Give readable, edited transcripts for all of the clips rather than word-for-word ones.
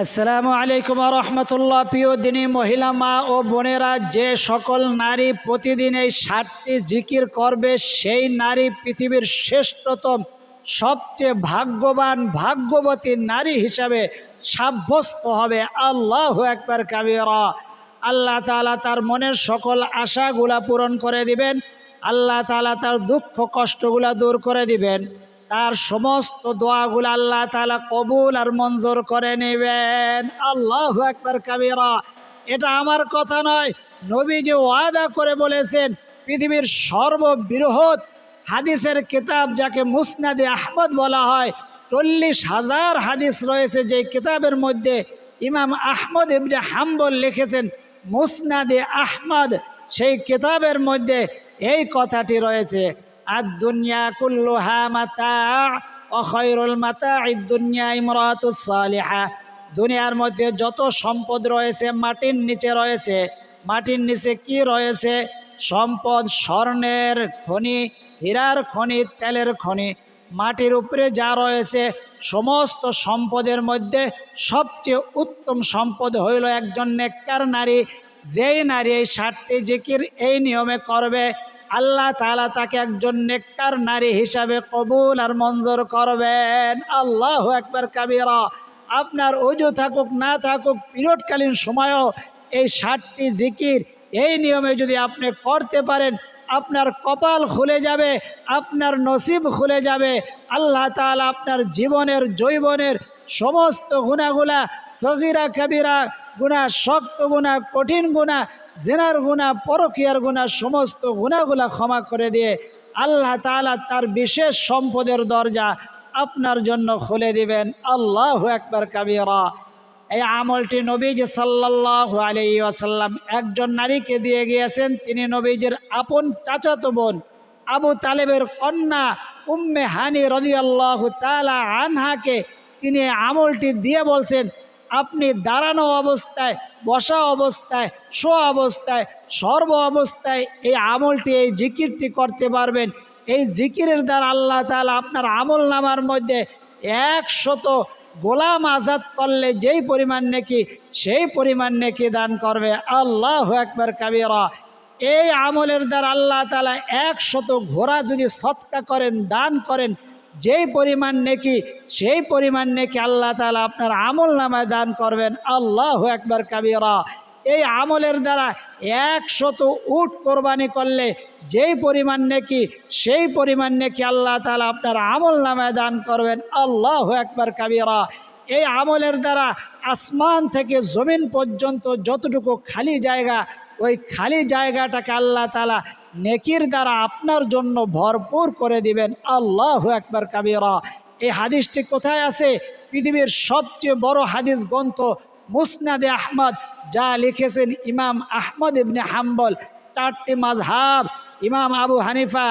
আসসালামু আলাইকুম ওয়া রাহমাতুল্লাহ। প্রিয় দিনী মহিলা মা ও বোনেরা, যে সকল নারী প্রতিদিন এই 60টি জিকির করবে সেই নারী পৃথিবীর শ্রেষ্ঠতম সবচেয়ে ভাগ্যবান ভাগ্যবতী নারী হিসাবে সাব্যস্ত হবে। আল্লাহু আকবার কাবীরা। আল্লাহ তাআলা তার মনের সকল আশাগুলা পূরণ করে দিবেন। আল্লাহ তাআলা তার দুঃখ কষ্টগুলা দূর করে দিবেন। তার সমস্ত দোয়াগুলো আল্লাহ তাআলা কবুল আর মঞ্জুর করে নেবেন। আল্লাহু আকবার কাবীরা। এটা আমার কথা নয়, নবীজি ওয়াদা করে বলেছেন পৃথিবীর সর্ববৃহৎ হাদিসের কিতাব যাকে মুসনাদে আহমদ বলা হয়, 40,000 হাদিস রয়েছে। যে কিতাবের মধ্যে ইমাম আহমদ ইবনে হাম্বল লিখেছেন মুসনাদে আহমদ, সেই কিতাবের মধ্যে এই কথাটি রয়েছে, আদ-দুনিয়া কুল্লুহা মাতা' ওয়া খায়রুল মাতা'id দুনিয়া ইমরাতুস সালিহা। দুনিয়ার মধ্যে যত সম্পদ রয়েছে মাটির নিচে রয়েছে। মাটির নিচে কি রয়েছে? সম্পদ, স্বর্ণের খনি, হীরার খনি, তেলের খনি। মাটির উপরে যা রয়েছে সমস্ত সম্পদের মধ্যে সবচেয়ে উত্তম সম্পদ হইল একজন নেককার নারী। যেই নারী এই 60টি জিকির এই নিয়মে করবে, আল্লাহ তাআলা তাকে একজন নেককার নারী হিসাবে কবুল আর মঞ্জুর করবেন। আল্লাহু আকবার কাবীরা। আপনার ওযু থাকুক না থাকুক, পিরিয়ডকালীন সময়ও এই 60টি জিকির এই নিয়মে যদি আপনি করতে পারেন, আপনার কপাল খুলে যাবে, আপনার নসিব খুলে যাবে। আল্লাহ তাআলা আপনার জীবনের যৌবনের সমস্ত গুনাহগুলা, সগীরা কবিরা গুনাহ, শক্ত গুনাহ, কঠিন গুনাহ, জিনার গুনাহ, পরকীয়ার গুনাহ, সমস্ত গুনাহগুলা ক্ষমা করে দিয়ে আল্লাহ তাআলা তার বিশেষ সম্পদের দরজা আপনার জন্য খুলে দিবেন। আল্লাহু আকবার কাবীরা। এই আমলটি নবীজি সাল্লাল্লাহু আলাইহি ওয়াসাল্লাম একজন নারীকে দিয়ে গিয়েছেন। তিনি নবীজির আপন চাচাতো বোন আবু তালেবের কন্যা উম্মে হানি রাদিয়াল্লাহু তাআলা আনহাকে তিনি আমলটি দিয়ে বলছেন, আপনি দাঁড়ানো অবস্থায়, বসা অবস্থায়, শোয়া অবস্থায়, সর্ব অবস্থায় এই আমলটি, এই জিকিরটি করতে পারবেন। এই জিকিরের দ্বারা আল্লাহ তাআলা আপনার আমল নামার মধ্যে 100 গোলাম আজাদ করলে যেই পরিমাণ নেকি, সেই পরিমাণ নেকি দান করবে। আল্লাহু আকবার কাবীরা। এই আমলের দ্বারা আল্লাহ তাআলা 100 ঘোড়া যদি সদকা করেন, দান করেন, যেই পরিমাণ নেকি সেই পরিমাণ নেকি আল্লাহ তাআলা আপনার আমল নামায় দান করবেন। আল্লাহু আকবার কাবীরা। এই আমলের দ্বারা 100 উট কোরবানি করলে যেই পরিমাণ নেকি সেই পরিমাণ নেকি আল্লাহ তাআলা আপনার আমল নামায় দান করবেন। আল্লাহু আকবার কাবীরা। এই আমলের দ্বারা আসমান থেকে জমিন পর্যন্ত যতটুকু খালি জায়গা, ওই খালি জায়গাটাকে আল্লাহ তাআলা নেকির দ্বারা আপনার জন্য ভরপুর করে দিবেন। আল্লাহু আকবার কাবীরা। এই হাদিসটি কোথায় আছে? পৃথিবীর সবচেয়ে বড় হাদিস গ্রন্থ মুসনাদে আহমদ, যা লিখেছেন ইমাম আহমদ ইবনে হাম্বল। 4টি মাযহাব, ইমাম আবু হানিফা,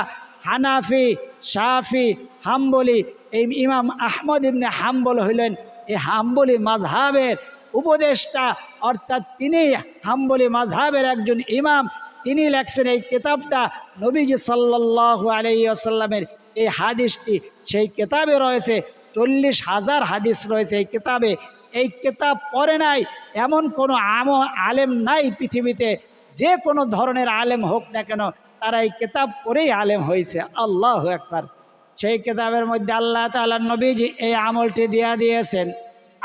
হানাফি, শাফি, হাম্বলি। এই ইমাম আহমদ ইবনে হাম্বল হইলেন এই হাম্বলি মাযহাবের উপদেষ্টা, অর্থাৎ তিনি হাম্বলি মাযহাবের একজন ইমাম। তিনি লেখছেন এই কিতাবটা নবীজি সাল্লাল্লাহু আলাইহি ওয়াসাল্লামের এই হাদিসটি সেই কিতাবে রয়েছে। 40,000 হাদিস রয়েছে এই কিতাবে। এই কিতাব পড়ে নাই এমন কোনো আলেম নাই পৃথিবীতে। যে কোনো ধরনের আলেম হোক না কেন, তারা এই কিতাব পড়েই আলেম হয়েছে। আল্লাহু আকবার। সেই কিতাবের মধ্যে আল্লাহ তাআলা নবীজি এই আমলটি দিয়ে দিয়েছেন।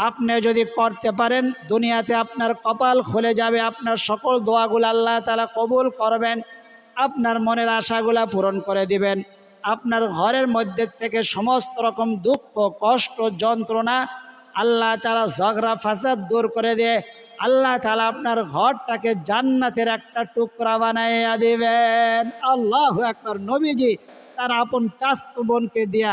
আপনি যদি করতে পারেন, দুনিয়াতে আপনার কপাল খুলে যাবে, আপনার সকল দোয়াগুলো আল্লাহ তাআলা কবুল করবেন, আপনার মনের আশাগুলা পূরণ করে দিবেন। আপনার ঘরের মধ্যে থেকে সমস্ত রকম দুঃখ, কষ্ট, যন্ত্রণা আল্লাহ তাআলা ঝগড়া ফাসাদ দূর করে দিয়ে আল্লাহ তাআলা আপনার ঘরটাকে জান্নাতের একটা টুকরা বানাইয়া দিবেন। আল্লাহু আকবার। নবীজি তার আপন চাচাতো বোনকে দিয়া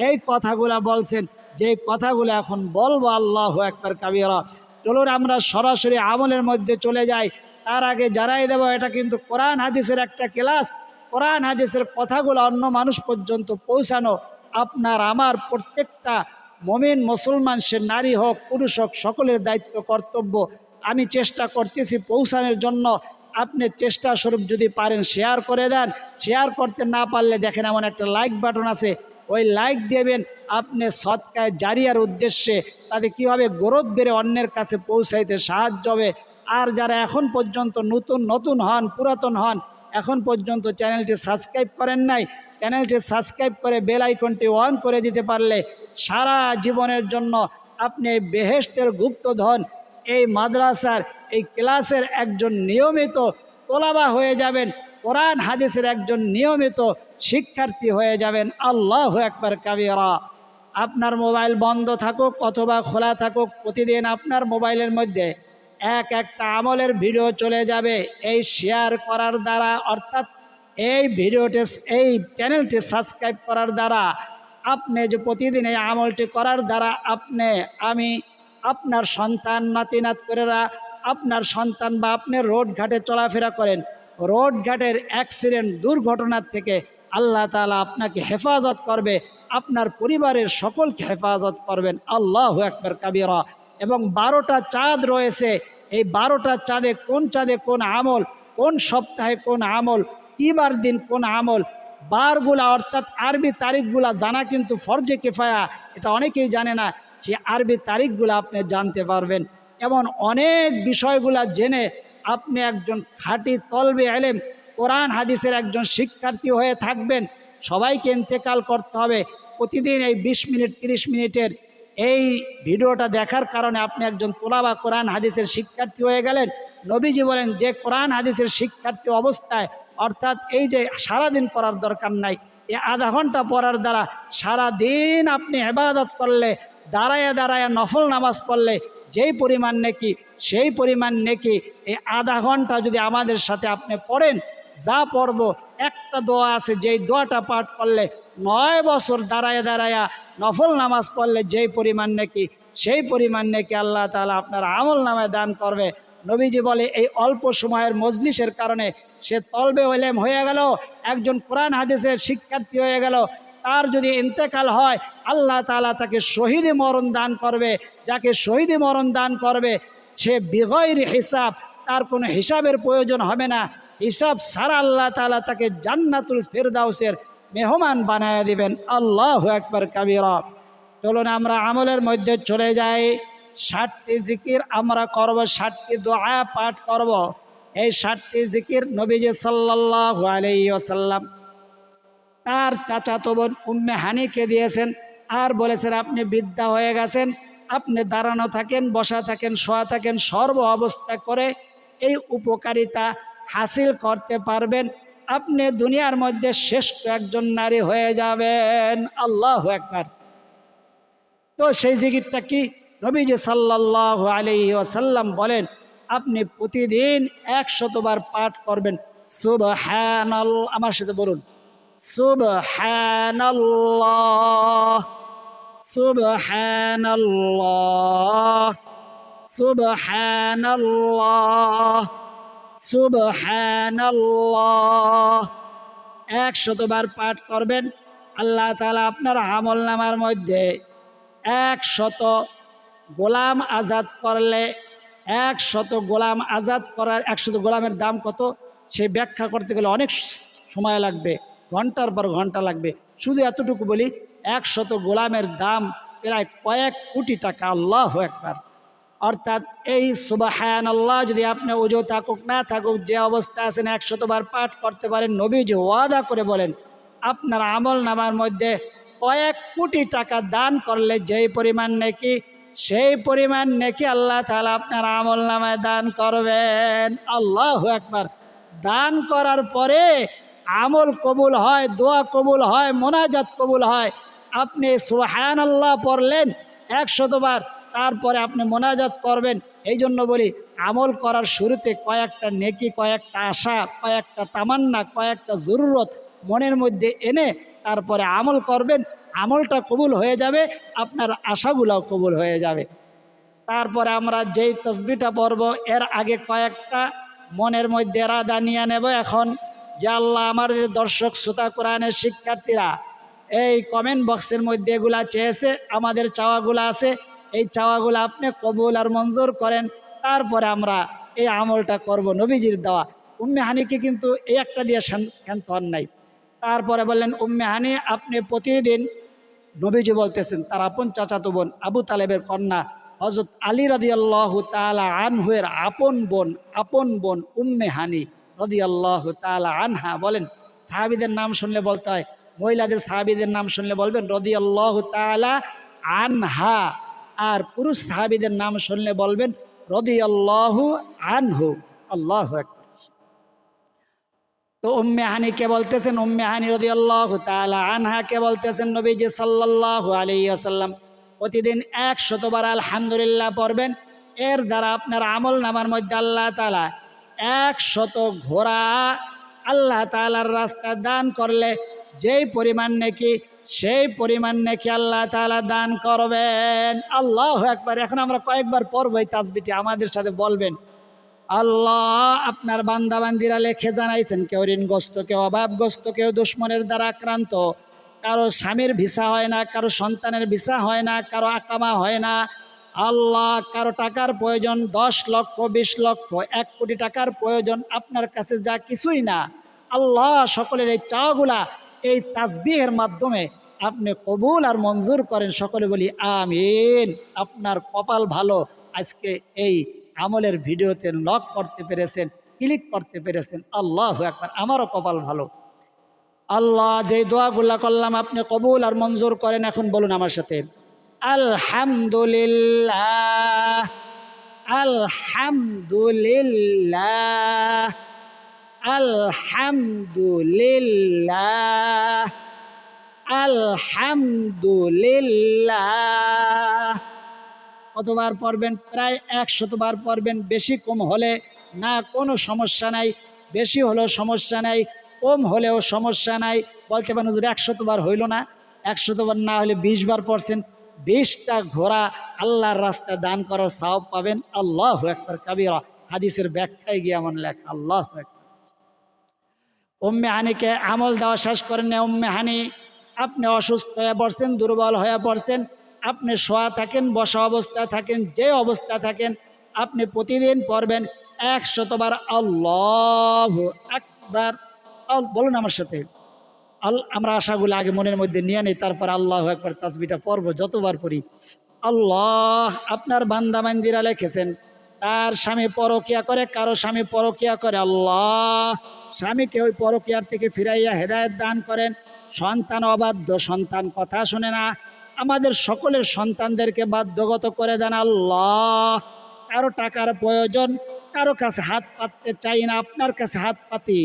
এই কথাগুলা বলছেন, যে কথাগুলো এখন বলবো। আল্লাহু আকবার কাবীরা। চলুন আমরা সরাসরি আমলের মধ্যে চলে যাই। তার আগে জানাই দেব, এটা কিন্তু কোরআন হাদিসের একটা ক্লাস। কোরআন হাদিসের কথাগুলো অন্য মানুষ পর্যন্ত পৌঁছানো আপনার আমার প্রত্যেকটা মুমিন মুসলমান, সে নারী হোক পুরুষ হোক, সকলের দায়িত্ব কর্তব্য। আমি চেষ্টা করতেছি পৌঁছানোর জন্য। আপনি চেষ্টা স্বরূপ যদি পারেন শেয়ার করে দেন। শেয়ার করতে না পারলে দেখেন এমন একটা লাইক বাটন আছে, ওই লাইক দেবেন আপনি সৎকায় জারিয়ার উদ্দেশ্যে, তাতে কীভাবে গ্রোথ বেড়ে অন্যের কাছে পৌঁছাইতে সাহায্য হবে। আর যারা এখন পর্যন্ত নতুন হন, পুরাতন হন, এখন পর্যন্ত চ্যানেলটি সাবস্ক্রাইব করেন নাই, চ্যানেলটি সাবস্ক্রাইব করে বেল আইকনটি অন করে দিতে পারলে সারা জীবনের জন্য আপনি বেহেশতের গুপ্তধন এই মাদ্রাসার এই ক্লাসের একজন নিয়মিত তোলাবা হয়ে যাবেন, কোরআন হাদিসের একজন নিয়মিত শিক্ষার্থী হয়ে যাবেন। আল্লাহু আকবার কাবীরা। আপনার মোবাইল বন্ধ থাকুক অথবা খোলা থাকুক, প্রতিদিন আপনার মোবাইলের মধ্যে একটা আমলের ভিডিও চলে যাবে এই শেয়ার করার দ্বারা, অর্থাৎ এই ভিডিওটি এই চ্যানেলটি সাবস্ক্রাইব করার দ্বারা। আপনি যে প্রতিদিন এই আমলটি করার দ্বারা আমি আপনার সন্তান নাতিনাত করেরা, আপনার সন্তান বা আপনি রোড ঘাটে চলাফেরা করেন, রোড ঘাটের অ্যাক্সিডেন্ট দুর্ঘটনার থেকে আল্লাহ তাআলা আপনাকে হেফাজত করবে, আপনার পরিবারের সকলকে হেফাজত করবেন। আল্লাহু আকবার কাবীরা। এবং 12টা চাঁদ রয়েছে, এই 12টা চাঁদে কোন আমল, কোন সপ্তাহে কোন আমল, কিবার দিন কোন আমল, বারগুলা অর্থাৎ আরবি তারিখগুলা জানা কিন্তু ফরজে কিফায়া, এটা অনেকেই জানে না। সে আরবি তারিখগুলো আপনি জানতে পারবেন। এমন অনেক বিষয়গুলা জেনে আপনি একজন খাঁটি তলবে ইলম কোরআন হাদিসের একজন শিক্ষার্থী হয়ে থাকবেন। সবাইকে ইন্তেকাল করতে হবে। প্রতিদিন এই 20 মিনিট 30 মিনিটের এই ভিডিওটা দেখার কারণে আপনি একজন তোলাবা কোরআন হাদিসের শিক্ষার্থী হয়ে গেলেন। নবীজি বলেন যে কোরআন হাদিসের শিক্ষার্থী অবস্থায়, অর্থাৎ এই যে সারাদিন পড়ার দরকার নাই, এই আধা ঘন্টা পড়ার দ্বারা সারাদিন আপনি ইবাদত করলে, দাঁড়ায়া নফল নামাজ পড়লে যেই পরিমাণ নেকি, সেই পরিমাণ নেকি এই আধা ঘন্টা যদি আমাদের সাথে আপনি পড়েন, যা পড়ব একটা দোয়া আছে, যেই দোয়াটা পাঠ করলে 9 বছর দাঁড়ায়া নফল নামাজ পড়লে যেই পরিমাণ নেকি, সেই পরিমাণ নেকি আল্লাহ তাআলা আপনার আমল নামায় দান করবে। নবীজি বলে এই অল্প সময়ের মজলিসের কারণে সে তলবে ইলম হয়ে গেল, একজন কোরআন হাদিসের শিক্ষার্থী হয়ে গেল, তার যদি ইন্তেকাল হয় আল্লাহ তাআলা তাকে শহীদি মরণ দান করবে। যাকে শহীদি মরণ দান করবে সে বিগয়রি হিসাব, তার কোনো হিসাবের প্রয়োজন হবে না, হিসাব ছাড়া আল্লাহ তাআলা তাকে জান্নাতুল ফেরদাউসের মেহমান বানায় দিবেন। আল্লাহু আকবার কাবীরা। চলুন আমরা আমলের মধ্যে চলে যাই। 60টি জিকির আমরা করব, 60টি দোয়া পাঠ করব। এই 60টি জিকির নবীজি সাল্লাল্লাহু আলাইহি ওয়াসাল্লাম তার চাচাতো বোন উম্মে হানিকে দিয়েছেন, আর বলেছেন আপনি বৃদ্ধা হয়ে গেছেন, আপনি দাঁড়ানো থাকেন, বসা থাকেন, শোয়া থাকেন, সর্ব অবস্থা করে এই উপকারিতা হাসিল করতে পারবেন। আপনি দুনিয়ার মধ্যে শ্রেষ্ঠ একজন নারী হয়ে যাবেন। আল্লাহু আকবার। তো সেই জিকিরটা কি? নবীজি সাল্লাল্লাহু আলাইহি ওয়াসাল্লাম বলেন আপনি প্রতিদিন 100 বার পাঠ করবেন। সুবহানাল্লাহ, আমার সাথে বলুন, সুবহানাল্লাহ, সুবহানাল্লাহ, সুবহানাল্লাহ, সুবহানাল্লাহ। 100 বার পাঠ করবেন। আল্লাহ তাআলা আপনার আমলনামার মধ্যে 100 গোলাম আজাদ করলে, 100 গোলাম আজাদ করার 100 গোলামের দাম কত সে ব্যাখ্যা করতে গেলে অনেক সময় লাগবে, ঘন্টার পর ঘন্টা লাগবে। শুধু এতটুকু বলি, 100 গোলামের দাম প্রায় কয়েক কোটি টাকা। আল্লাহু আকবার। অর্থাৎ এই সুবহানাল্লাহ যদি আপনি ওযু থাকুক না থাকুক, যে অবস্থা আছেন 100 বার পাঠ করতে পারেন, নবীজি ওয়াদা করে বলেন আপনার আমল নামার মধ্যে কয়েক কোটি টাকা দান করলে যেই পরিমাণ নেকি, সেই পরিমাণ নেকি আল্লাহ তাআলা আপনার আমল নামায় দান করবেন। আল্লাহু আকবার। দান করার পরে আমল কবুল হয়, দোয়া কবুল হয়, মোনাজাত কবুল হয়। আপনি সুবহানাল্লাহ পড়লেন 100 বার, তারপরে আপনি মোনাজাত করবেন। এই জন্য বলি আমল করার শুরুতে কয়েকটা নেকি, কয়েকটা আশা, কয়েকটা তামান্না, কয়েকটা জরুরত মনের মধ্যে এনে তারপরে আমল করবেন। আমলটা কবুল হয়ে যাবে, আপনার আশাগুলোও কবুল হয়ে যাবে। তারপরে আমরা যেই তসবিহটা পড়ব এর আগে কয়েকটা মনের মধ্যে এরাদা নিয়ে নেব। এখন যে আল্লাহ আমার দর্শক শ্রোতা কোরআনের শিক্ষার্থীরা এই কমেন্ট বক্সের মধ্যে এগুলা চেয়েছে, আমাদের চাওয়াগুলো আছে, এই চাওয়াগুলো আপনি কবুল আর মঞ্জুর করেন। তারপরে আমরা এই আমলটা করব নবীজির দেওয়া। উম্মে হানিকে কিন্তু এই একটা দিয়ে ক্ষান্ত হন নাই। তারপরে বললেন উম্মে হানি আপনি প্রতিদিন, নবীজি বলতেছেন তার আপন চাচাতো বোন আবু তালেবের কন্যা হযরত আলী রাদিয়াল্লাহু তাআলা আনহুর আপন বোন উম্মে হানি রাদিয়াল্লাহু তাআলা আনহা বলেন, সাহাবীদের নাম শুনলে বলতে হয়, মহিলাদের সাহাবীদের নাম শুনলে বলবেন রাদিয়াল্লাহু তাআলা আনহা, আর পুরুষ সাহাবীদের নাম শুনলে বলবেন রাদিয়াল্লাহু আনহু। আল্লাহু আকবার। তো উম্মে হানিকে বলতেছেন, উম্মে হানি রাদিয়াল্লাহু তাআলা আনহাকে বলতেছেন নবীজি সাল্লাল্লাহু আলাইহি ওয়াসাল্লাম প্রতিদিন 100 বার আলহামদুলিল্লাহ পড়বেন। এর দ্বারা আপনার আমল নামার মধ্যে আল্লাহ তাআলা 100 ঘোড়া আল্লাহ তাআলার রাস্তা দান করলে যেই পরিমাণ নেকি, সেই পরিমাণ নেকি আল্লাহ তাআলা দান করবেন। আল্লাহু আকবার। এখন আমরা কয়েকবার পড়ব এই তাসবিহটি, আমাদের সাথে বলবেন। আল্লাহ আপনার বান্দাবান্দিরা লেখে জানাইছেন, কেউ ঋণগ্রস্ত, কেউ অভাবগ্রস্ত, কেউ দুশ্মনের দ্বারা আক্রান্ত, কারো স্বামীর ভিসা হয় না, কারো সন্তানের ভিসা হয় না, কারো আকামা হয় না। আল্লাহ কারো টাকার প্রয়োজন 10 লক্ষ, 20 লক্ষ, 1 কোটি টাকার প্রয়োজন, আপনার কাছে যা কিছুই না, আল্লাহ সকলের এই চাওয়াগুলা এই তাসবিহের মাধ্যমে আপনি কবুল আর মঞ্জুর করেন। সকলে বলি আমিন। আপনার কপাল ভালো, আজকে এই আমলের ভিডিওতে লক করতে পেরেছেন, ক্লিক করতে পেরেছেন। আল্লাহু আকবার। আমারও কপাল ভালো। আল্লাহ যেই দোয়াগুলা করলাম আপনি কবুল আর মঞ্জুর করেন। এখন বলুন আমার সাথে আলহামদুলিল্লাহ, আলহামদুলিল্লাহ, আলহামদুলিল্লাহ, আলহামদুলিল্লাহ। কতবার পড়বেন? প্রায় 100 বার পড়বেন। বেশি কম হলে না কোনো সমস্যা নাই, বেশি হলেও সমস্যা নাই, কম হলেও সমস্যা নাই। বলতে পারেন হুজুর 100 বার হইল না, 100 বার না হলে 20 বার পড়ছেন, 20টা ঘোড়া আল্লাহর রাস্তায় দান করার সওয়াব পাবেন। আল্লাহু আকবার কাবীরা। হাদিসের ব্যাখ্যায় গিয়ে এমন লেখা। আল্লাহু আকবার। উম্মে হানিকে আমল দেওয়া শেষ করেন না। উম্মে হানি আপনি অসুস্থ হয়ে পড়ছেন, দুর্বল হয়ে পড়ছেন, আপনি শোয়া থাকেন, বসা অবস্থায় থাকেন, যে অবস্থা থাকেন, আপনি প্রতিদিন পড়বেন 100 বার আল্লাহু আকবার। বলুন আমার সাথে। আমরা আশাগুলো আগে মনের মধ্যে নিয়ে নিই, তারপর আল্লাহু আকবার তাসবিহটা পড়ব যতবার পড়ি। আল্লাহ আপনার বান্দাবান্দিরা লিখেছেন তার স্বামী পরকিয়া করে, কারো স্বামী পরকিয়া করে, আল্লাহ স্বামীকে ওই পরকিয়ার থেকে ফিরাইয়া হেদায়েত দান করেন। সন্তান অবাধ্য, সন্তান কথা শুনে না, আমাদের সকলের সন্তানদেরকে বাধ্যগত করে দেন আল্লাহ। কারো টাকার প্রয়োজন, কারো কাছে হাত পাততে চাই না, আপনার কাছে হাত পাতি।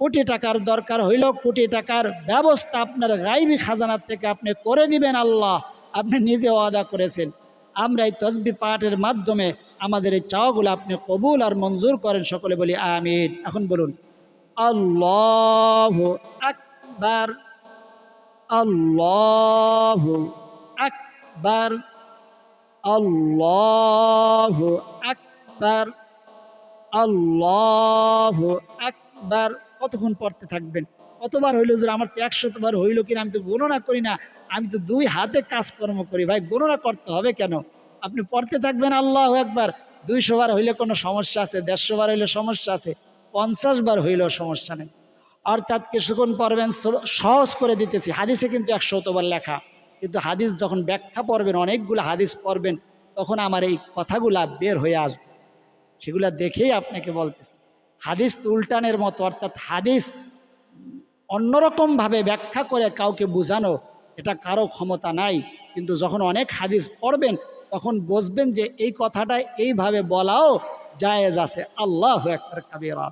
কোটি টাকার দরকার হইল, কোটি টাকার ব্যবস্থা আপনার গাইবী খাজানার থেকে আপনি করে দিবেন আল্লাহ, আপনি নিজে ওয়াদা করেছেন। আমরা এই তসবিহ পাঠের মাধ্যমে আমাদের এই চাওয়াগুলো আপনি কবুল আর মঞ্জুর করেন। সকলে বলি আমিন। এখন বলুন আল্লাহু আকবার, আল্লাহু আকবার, আল্লাহু আকবার, আল্লাহু আকবার। কতক্ষণ পড়তে থাকবেন? কতবার হইল যে আমার তো 100 বার হইল কিনা আমি তো গণনা করি না, আমি তো 2 হাতে কাজকর্ম করি। ভাই গণনা করতে হবে কেন? আপনি পড়তে থাকবেন আল্লাহু আকবার। 200 বার হইলে কোনো সমস্যা আছে? 150 বার হইলে সমস্যা আছে? 50 বার হইলেও সমস্যা নেই। অর্থাৎ কিছুক্ষণ পড়বেন, সহজ করে দিতেছি। হাদিসে কিন্তু 100 বার লেখা, কিন্তু হাদিস যখন ব্যাখ্যা পড়বেন, অনেকগুলো হাদিস পড়বেন, তখন আমার এই কথাগুলা বের হয়ে আসবে। সেগুলা দেখেই আপনাকে বলতেছি। হাদিস তো উল্টানের মতো, অর্থাৎ হাদিস অন্যরকমভাবে ব্যাখ্যা করে কাউকে বোঝানো, এটা কারো ক্ষমতা নাই। কিন্তু যখন অনেক হাদিস পড়বেন তখন বুঝবেন যে এই কথাটা এইভাবে বলাও জায়েজ আছে। আল্লাহু আকবার কাবীরা।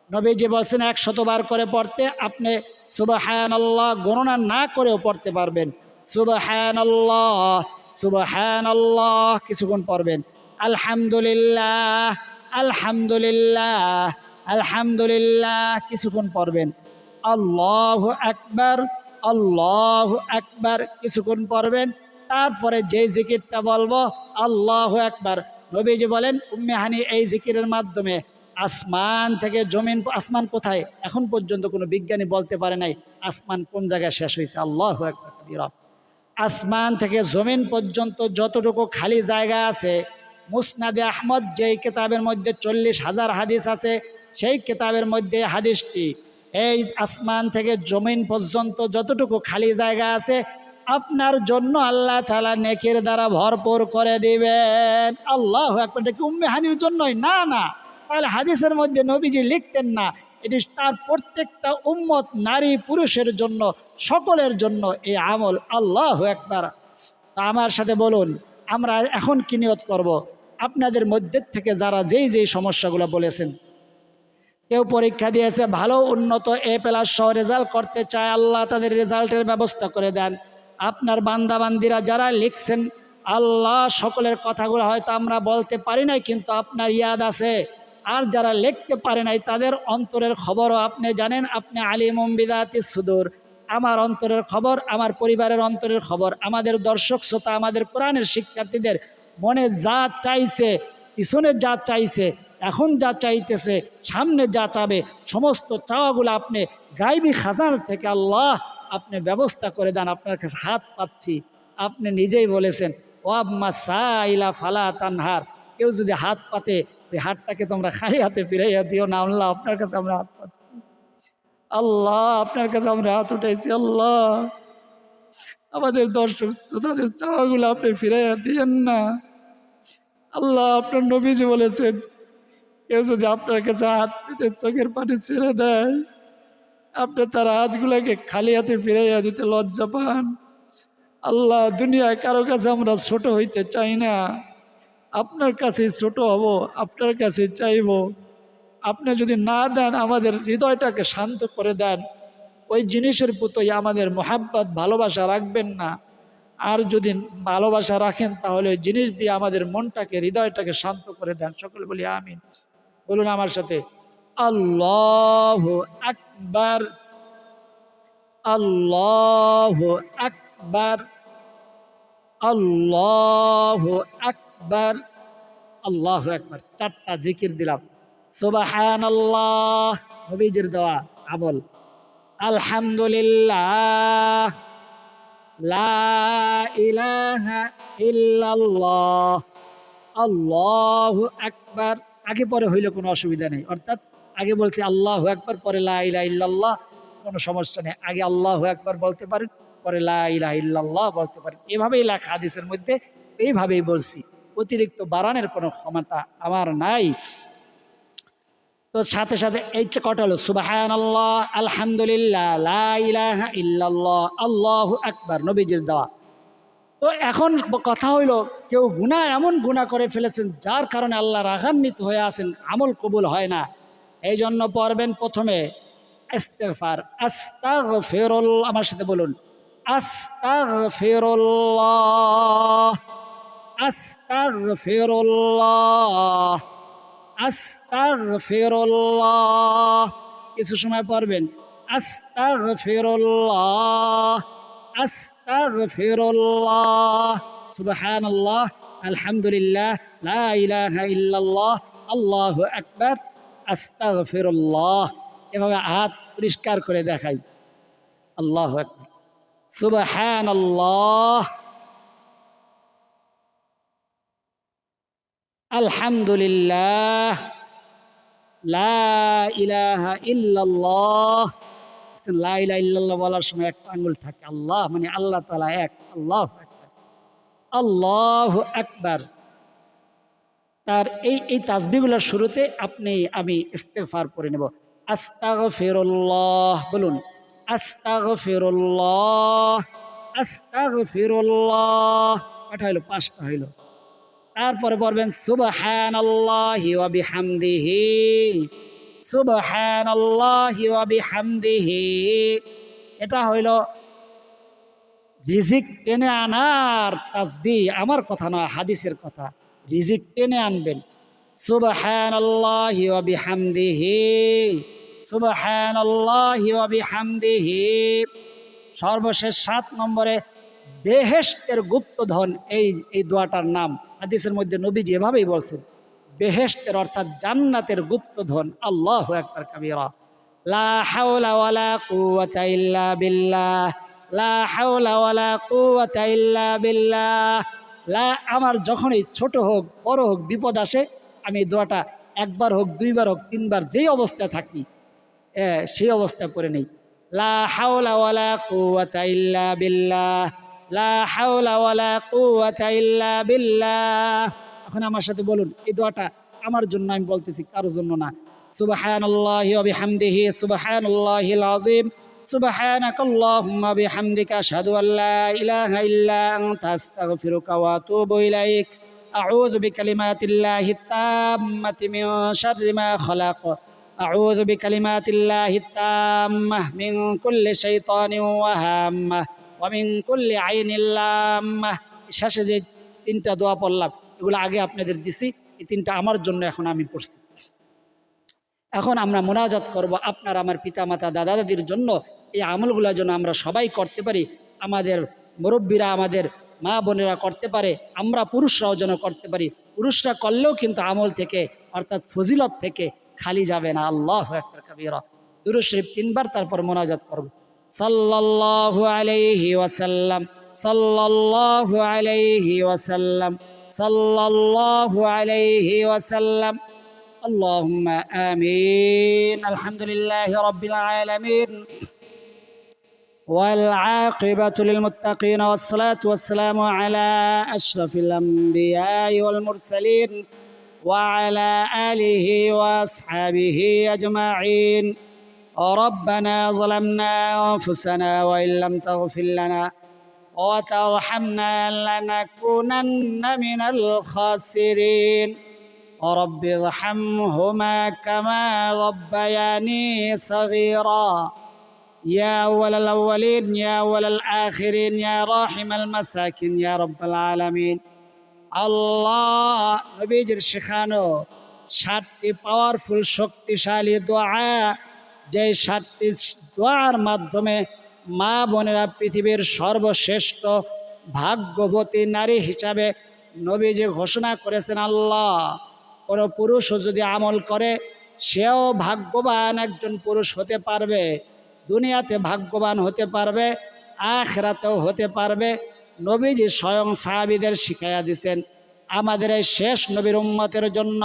নবীজি বলছেন 100 বার করে পড়তে, আপনি সুবহানাল্লাহ গণনা না করেও পড়তে পারবেন। সুবহানাল্লাহ, সুবহানাল্লাহ কিছুক্ষণ পড়বেন। আলহামদুলিল্লাহ, আলহামদুলিল্লাহ, আলহামদুলিল্লাহ কিছুক্ষণ পড়বেন। আল্লাহু আকবার, আল্লাহু আকবার কিছুক্ষণ পড়বেন। তারপরে যে জিকিরটা বলবো আল্লাহু আকবার, নবীজি বলেন উম্মে হানি এই জিকিরের মাধ্যমে আসমান থেকে জমিন, আসমান কোথায় এখন পর্যন্ত কোনো বিজ্ঞানী বলতে পারে নাই আসমান কোন জায়গায় শেষ হয়েছে। আল্লাহু আকবার কাবীরা। আসমান থেকে জমিন পর্যন্ত যতটুকু খালি জায়গা আছে, মুসনাদে আহমদ যেই কিতাবের মধ্যে 40,000 হাদিস আছে, সেই কিতাবের মধ্যে হাদিসটি এই আসমান থেকে জমিন পর্যন্ত যতটুকু খালি জায়গা আছে আপনার জন্য আল্লাহ তাআলা নেকির দ্বারা ভরপুর করে দিবেন। আল্লাহু আকবার। এটা কি উম্মে হানির জন্যই? না না, তাহলে হাদিসের মধ্যে নবীজি লিখতেন না। এটি তার প্রত্যেকটা উম্মত, নারী পুরুষের জন্য, সকলের জন্য এই আমল। আল্লাহু আকবার। তা আমার সাথে বলুন, আমরা এখন কি নিয়ত করব? আপনাদের মধ্যে থেকে যারা যেই সমস্যাগুলো বলেছেন, কেউ পরীক্ষা দিয়েছে ভালো উন্নত A+ সহ রেজাল্ট করতে চায়, আল্লাহ তাদের রেজাল্টের ব্যবস্থা করে দেন। আপনার বান্দাবান্দিরা যারা লিখছেন, আল্লাহ সকলের কথাগুলো হয়তো আমরা বলতে পারি নাই, কিন্তু আপনার ইয়াদ আছে। আর যারা লিখতে পারে নাই তাদের অন্তরের খবরও আপনি জানেন। আপনি আলিমুম বিদাতিস সুদূর। আমার অন্তরের খবর, আমার পরিবারের অন্তরের খবর, আমাদের দর্শক শ্রোতা, আমাদের কোরআনের শিক্ষার্থীদের মনে যা চাইছে, পিছনে যা চাইছে, এখন যা চাইতেছে, সামনে যা চাবে, সমস্ত চাওয়াগুলো আপনি গায়বী খাজানা থেকে আল্লাহ আপনি ব্যবস্থা করে দেন। আপনার কাছে হাত পাচ্ছি। আপনি নিজেই বলেছেন, ওয়াম্মা সাইলা ফালা তানহার। কেউ যদি হাত পাতে, ওই হাতটাকে তোমরা খালি হাতে ফিরাইয়া দিও না। আল্লাহ আপনার কাছে আমরা হাত পাচ্ছি। আল্লাহ আপনার কাছে আমরা হাত উঠাইছি। আল্লাহ আমাদের দর্শক শ্রোতাদের চাওয়াগুলো আপনি ফিরাইয়া দিয়েন না। আল্লাহ আপনার নবীজি বলেছেন, কেউ যদি আপনার কাছে হাত পেতে চোখের পানি ছেড়ে দেয়, আপনি তার হাতগুলাকে খালি হাতে ফিরাইয়া দিতে লজ্জা পান। আল্লাহ দুনিয়ায় কারো কাছে আমরা ছোট হইতে চাই না, আপনার কাছে ছোট হব, আপনার কাছে চাইব। আপনি যদি না দেন, আমাদের হৃদয়টাকে শান্ত করে দেন, ওই জিনিসের প্রতি আমাদের মোহাব্বত ভালোবাসা রাখবেন না। আর যদি ভালোবাসা রাখেন তাহলে ওই জিনিস দিয়ে আমাদের মনটাকে, হৃদয়টাকে শান্ত করে দেন। সকলে বলি আমিন। বলুন আমার সাথে, আল্লাহু আকবার, আল্লাহু আকবার, আল্লাহু আকবার, আল্লাহু আকবার। 4টা জিকির দিলাম। সুবহানাল্লাহ, নবীজির দেওয়া আমল। আলহামদুলিল্লাহ, লা ইলাহা ইল্লাল্লাহ, আল্লাহু আকবার। আগে পরে হইলে কোনো অসুবিধা নেই, অর্থাৎ আগে বলছি আল্লাহু আকবার, পরে লা ইলাহা ইল্লাল্লাহ, কোনো সমস্যা নেই। আগে আল্লাহু আকবার বলতে পারেন, পরে লা ইলাহা ইল্লাল্লাহ বলতে পারেন। এভাবেই লেখা হাদিসের মধ্যে, এইভাবেই বলছি। অতিরিক্ত বাড়ানোর কোনো ক্ষমতা আমার নাই। তো সাথে সাথে এইটা কটা হলো, সুবহানাল্লাহ, আলহামদুলিল্লাহ, লা ইলাহা ইল্লাল্লাহ, আল্লাহু আকবার, নবীজির দেওয়া। তো এখন কথা হইল, কেউ গুনাহ, এমন গুনাহ করে ফেলেছেন যার কারণে আল্লাহ রাগান্বিত হয়ে আছেন, আমল কবুল হয় না। এই জন্য পড়বেন প্রথমে ইস্তিগফার, আস্তাগফিরুল্লাহ। আমার সাথে বলুন, আস্তাগফিরুল্লাহ, আস্তাগফিরুল্লাহ, আস্তাগফিরুল্লাহ। কিছু সময় পড়বেন আস্তাগফিরুল্লাহ, আস্তাগফিরুল্লাহ, সুবহানাল্লাহ, আলহামদুলিল্লাহ, লা ইলাহা ইল্লাল্লাহ, আল্লাহু আকবার, আস্তাগফিরুল্লাহ। এভাবে হাত পরিষ্কার করে দেখাই। আল্লাহু আকবার, সুবহানাল্লাহ, আলহামদুলিল্লাহ, লা ইলাহা ইল্লাল্লাহ। লা ইলাহা ইল্লাল্লাহ বলার সময় একটা আঙ্গুল থাকে, আল্লাহ মানে আল্লাহ তাআলা এক। আল্লাহু আকবার, আল্লাহু আকবার। তার এই তাসবিহগুলোর শুরুতে আমি ইস্তিগফার পড়ে নেব। আস্তাগফিরুল্লাহ, বলুন আস্তাগফিরুল্লাহ, আস্তাগফিরুল্লাহ। কয়টা হইল? 5টা হইল। তারপরে পড়বেন সুবহানাল্লাহি ওয়া বিহামদিহি, সুবহানাল্লাহি ওয়া বিহামদিহি। এটা হইল রিজিক টেনে আনার তাসবিহ, আমার কথা নয়, হাদিসের কথা। রিজিক টেনে আনবেন। সুবহানাল্লাহি ওয়া বিহামদিহি, সুবহানাল্লাহি ওয়া বিহামদিহি। সর্বশেষ 7 নম্বরে বেহেশতের গুপ্তধন, এই দোয়াটার নাম। হাদিসের মধ্যে নবীজি এভাবেই বলছেন, বেহেশতের অর্থাৎ জান্নাতের গুপ্তধন। আল্লাহু আকবার কাবীরা, লা হাওলা ওয়ালা কুওয়াতা ইল্লা বিল্লাহ, লা হাওলা ওয়ালা কুওয়াতা ইল্লা বিল্লাহ। আমার যখনই ছোট হোক বড় হোক বিপদ আসে, আমি দোয়াটা 1বার হোক 2বার হোক 3বার, যেই অবস্থায় থাকি, সেই অবস্থায় পড়ে নেই। লা হাওলা ওয়ালা কুওয়াতা ইল্লা বিল্লাহ, লা হাওলা ওয়ালা কুওয়াতা ইল্লা বিল্লাহ। এখন আমার সাথে বলুন এই দোয়াটা আমার জন্য আমি বলতেছি, কারোর জন্য না। সুবহানাল্লাহি ওয়া বিহামদিহি সুবহানাল্লাহিল আযীম সুবহানাকাল্লাহুম্মা বিহামদিকা আশহাদু আল্লা ইলাহা ইল্লা আনতা আস্তাগফিরুকা ওয়া আতুবু ইলাইক। আউযু বিকালিমাতিল্লাহিত তাম্মাতি মিন শাররি মা খালাক। আউযু বিকালিমাতিল্লাহিত তাম্মাহ মিন কুল্লি শাইতানিন ওয়া হাম্মাহ ওয়া মিন কুল্লি আইনিল লাম্মাহ। শেষে যে তিনটা দোয়া পড়লাম এগুলো আগে আপনাদের দিছি, এই তিনটা আমার জন্য এখন আমি পড়ছি। এখন আমরা মোনাজাত করব আপনার আমার পিতামাতা দাদা দাদির জন্য। এই আমলগুলো যেন আমরা সবাই করতে পারি, আমাদের মুরব্বীরা আমাদের মা বোনেরা করতে পারে, আমরা পুরুষরাও যেন করতে পারি। পুরুষরা করলেও কিন্তু আমল থেকে অর্থাৎ ফজিলত থেকে খালি যাবে না। আল্লাহু আকবার কাবীরা। দুরূদ শরীফ 3 বার তারপর মোনাজাত করব। সাল্লাল্লাহু আলাইহি ওয়াসাল্লাম, সাল্লাল্লাহু আলাইহি ওয়াসাল্লাম, সাল্লাল্লাহু আলাইহি ওয়াসাল্লাম। اللهم آمين. الحمد لله رب العالمين والعاقبة للمتقين والصلاة والسلام على أشرف الأنبياء والمرسلين وعلى آله وأصحابه أجمعين. ربنا ظلمنا أنفسنا وإن لم تغفر لنا وترحمنا لنكونن من الخاسرين. رب ارحمهما كما ربياني صغيرا. يا أول الأولين يا أول الآخرين يا راحم المساكين يا رب العالمين. আল্লাহ নবীজির শেখানো 7টি পাওয়ারফুল শক্তিশালী দোয়া, যে 7টি দোয়ার মাধ্যমে মা বোনেরা পৃথিবীর সর্বশ্রেষ্ঠ ভাগ্যবতী নারী হিসাবে নবীজি ঘোষণা করেছেন। আল্লাহ কোনো পুরুষও যদি আমল করে সেও ভাগ্যবান একজন পুরুষ হতে পারবে, দুনিয়াতে ভাগ্যবান হতে পারবে, আখিরাতেও হতে পারবে। নবীজি স্বয়ং সাহাবীদের শিখাইয়া দিয়েছেন। আমাদের এই শেষ নবীর উম্মতের জন্য,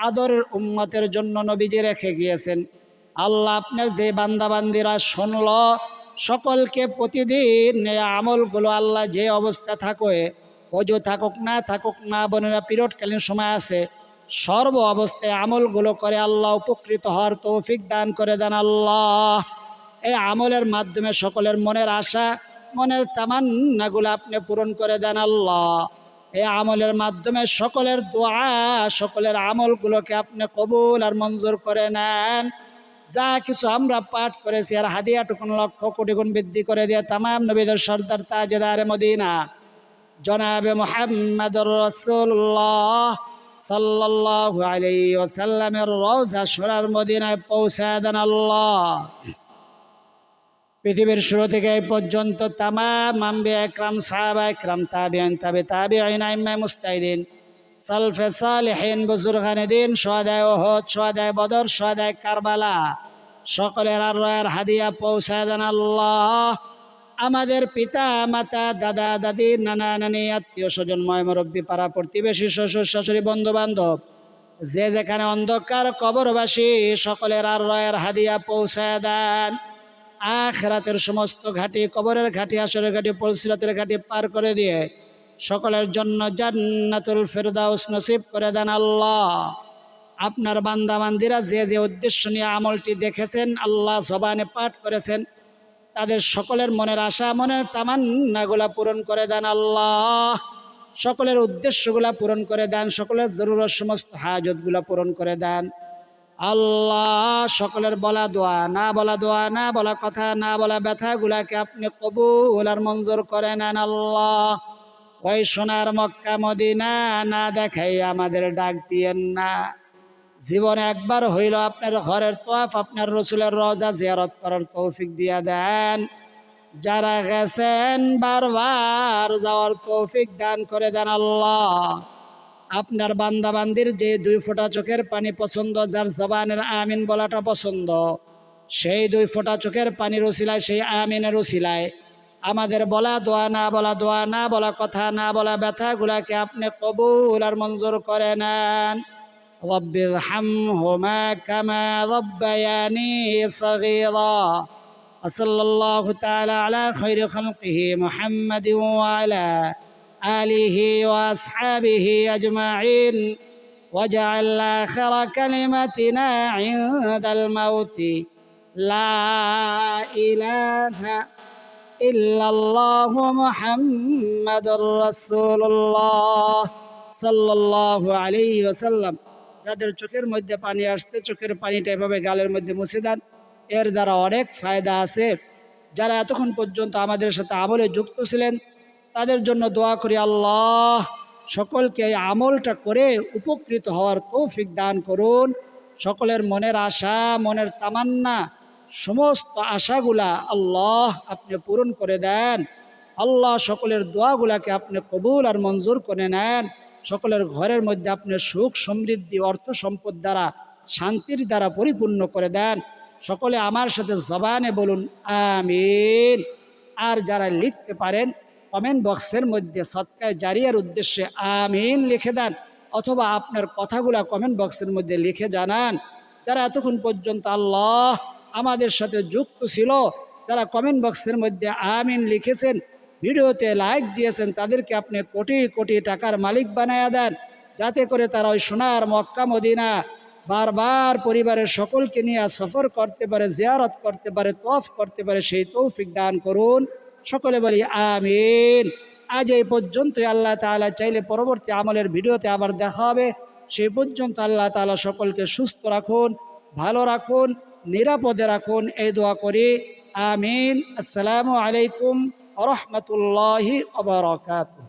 আদরের উম্মতের জন্য নবীজি রেখে গিয়েছেন। আল্লাহ আপনার যে বান্দাবান্দিরা শুনল সকলকে প্রতিদিন এই আমলগুলো আল্লাহ যে অবস্থা থাকুক, অজু থাকুক না থাকুক, মা বোনেরা পিরিয়ডকালীন সময় আছে, সর্ব অবস্থায় আমলগুলো করে আল্লাহ উপকৃত হওয়ার তৌফিক দান করে দেন। আল্লাহ এই আমলের মাধ্যমে সকলের মনের আশা, মনের তামান্নাগুলো আপনি পূরণ করে দেন। আল্লাহ এই আমলের মাধ্যমে সকলের দোয়া, সকলের আমলগুলোকে আপনি কবুল আর মঞ্জুর করে নেন। যা কিছু আমরা পাঠ করেছি আর হাদিয়াটুকুন লক্ষ কোটি গুণ বৃদ্ধি করে দিয়ে তামাম নবীদের সর্দার তাজেদারে মদিনা জনাবে মুহাম্মদুর রাসূলুল্লাহ সাল্লাল্লাহু আলাইহি ওয়াসাল্লামের রওজা শরার মদিনায় পৌঁছায় দেন। আল্লাহ পৃথিবীর শুরু থেকে এই পর্যন্ত তামাম আম্বিয়া একরাম, সাহাবা একরাম, তাবিঈন, তাবিঈন, আইম্মা মুজতাহিদিন, সালফে সালেহিন, বুজুরগানে দ্বীন, শুহাদায়ে উহুদ, শুহাদায়ে বদর, শুহাদায়ে কারবালা, সকলের আর হাদিয়া পৌঁছায় দেন। আল্লাহ আমাদের পিতা মাতা, দাদা দাদি, নানা নানি, আত্মীয় স্বজন, ময় মুরব্বী, পাড়া প্রতিবেশী, শ্বশুর শাশুড়ি, বন্ধু বান্ধব, যে যেখানে অন্ধকার কবরবাসী, সকলের আর হাদিয়া পৌঁছায় দেন। আখিরাতের সমস্ত ঘাটি, কবরের ঘাটি, আসরের ঘাটি, পুলসিরাতের ঘাটি পার করে দিয়ে সকলের জন্য জান্নাতুল ফেরদাউস নসিব করে দেন। আল্লাহ আপনার বান্দা বান্দিরা যে যে উদ্দেশ্য নিয়ে আমলটি দেখেছেন, আল্লাহ জবানে পাঠ করেছেন, তাদের সকলের মনের আশা, মনের তামান্নাগুলা পূরণ করে দেন। আল্লাহ সকলের উদ্দেশ্যগুলা পূরণ করে দেন, সকলের জরুরত সমস্ত হাজতগুলা পূরণ করে দেন। আল্লাহ সকলের বলা দোয়া, না বলা দোয়া, না বলা কথা, না বলা ব্যথাগুলাকে আপনি কবুল আর মঞ্জুর করে নেন। আল্লাহ ওই সোনার মক্কা মদিনা না দেখাই আমাদের ডাক দিয়েন না। জীবনে একবার হইল আপনার ঘরের তোয়াফ, আপনার রসুলের রওজা জিয়ারত করার তৌফিক দিয়া দেন। যারা গেছেন বারবার যাওয়ার তৌফিক দান করে দেন। আল্লাহ আপনার বান্দা বান্দির যে 2 ফোঁটা চোখের পানি পছন্দ, যার জবানের আমিন বলাটা পছন্দ, সেই 2 ফোঁটা চোখের পানির উসিলায়, সেই আমিনের উসিলায় আমাদের বলা দোয়া, না বলা দোয়া, না বলা কথা, না বলা ব্যথাগুলাকে আপনি কবুল আর মঞ্জুর করে নেন। رب ارحمهما كما ربياني صغيرا وصلى الله تعالى على خير خلقه محمد وعلى آله وأصحابه أجمعين وجعل آخر كلمتنا عند الموت لا إله إلا الله محمد رسول الله সাল্লাল্লাহু আলাইহি ওয়াসাল্লাম। যাদের চোখের মধ্যে পানি আসছে চোখের পানিটা এভাবে গালের মধ্যে মুছে দেন, এর দ্বারা অনেক ফায়দা আছে। যারা এতক্ষণ পর্যন্ত আমাদের সাথে আমলে যুক্ত ছিলেন তাদের জন্য দোয়া করি, আল্লাহ সকলকে এই আমলটা করে উপকৃত হওয়ার তৌফিক দান করুন। সকলের মনের আশা, মনের তামান্না, সমস্ত আশাগুলা আল্লাহ আপনি পূরণ করে দেন। আল্লাহ সকলের দোয়াগুলাকে আপনি কবুল আর মঞ্জুর করে নেন। সকলের ঘরের মধ্যে আপনি সুখ সমৃদ্ধি অর্থ সম্পদ দ্বারা শান্তির দ্বারা পরিপূর্ণ করে দেন। সকলে আমার সাথে জবানে বলুন আমিন। আর যারা লিখতে পারেন কমেন্ট বক্সের মধ্যে সদকায়ে জারিয়ার উদ্দেশ্যে আমিন লিখে দেন, অথবা আপনার কথাগুলা কমেন্ট বক্সের মধ্যে লিখে জানান। যারা এতক্ষণ পর্যন্ত আল্লাহ আমাদের সাথে যুক্ত ছিল, যারা কমেন্ট বক্সের মধ্যে আমিন লিখেছেন, ভিডিওতে লাইক দিয়েছেন, তাদেরকে আপনি কোটি কোটি টাকার মালিক বানায়া দেন, যাতে করে তারা ওই সোনার মক্কা মদিনা বারবার পরিবারের সকলকে নিয়ে সফর করতে পারে, জিয়ারত করতে পারে, তওয়াফ করতে পারে, সেই তৌফিক দান করুন। সকলে বলি আমিন। আজ এই পর্যন্তই। আল্লাহ তাআলা চাইলে পরবর্তী আমলের ভিডিওতে আবার দেখা হবে। সেই পর্যন্ত আল্লাহ তাআলা সকলকে সুস্থ রাখুন, ভালো রাখুন, নিরাপদে রাখুন, এই দোয়া করি আমিন। আসসালামু আলাইকুম ওয়া রাহমাতুল্লাহি ওয়া বারাকাতুহু।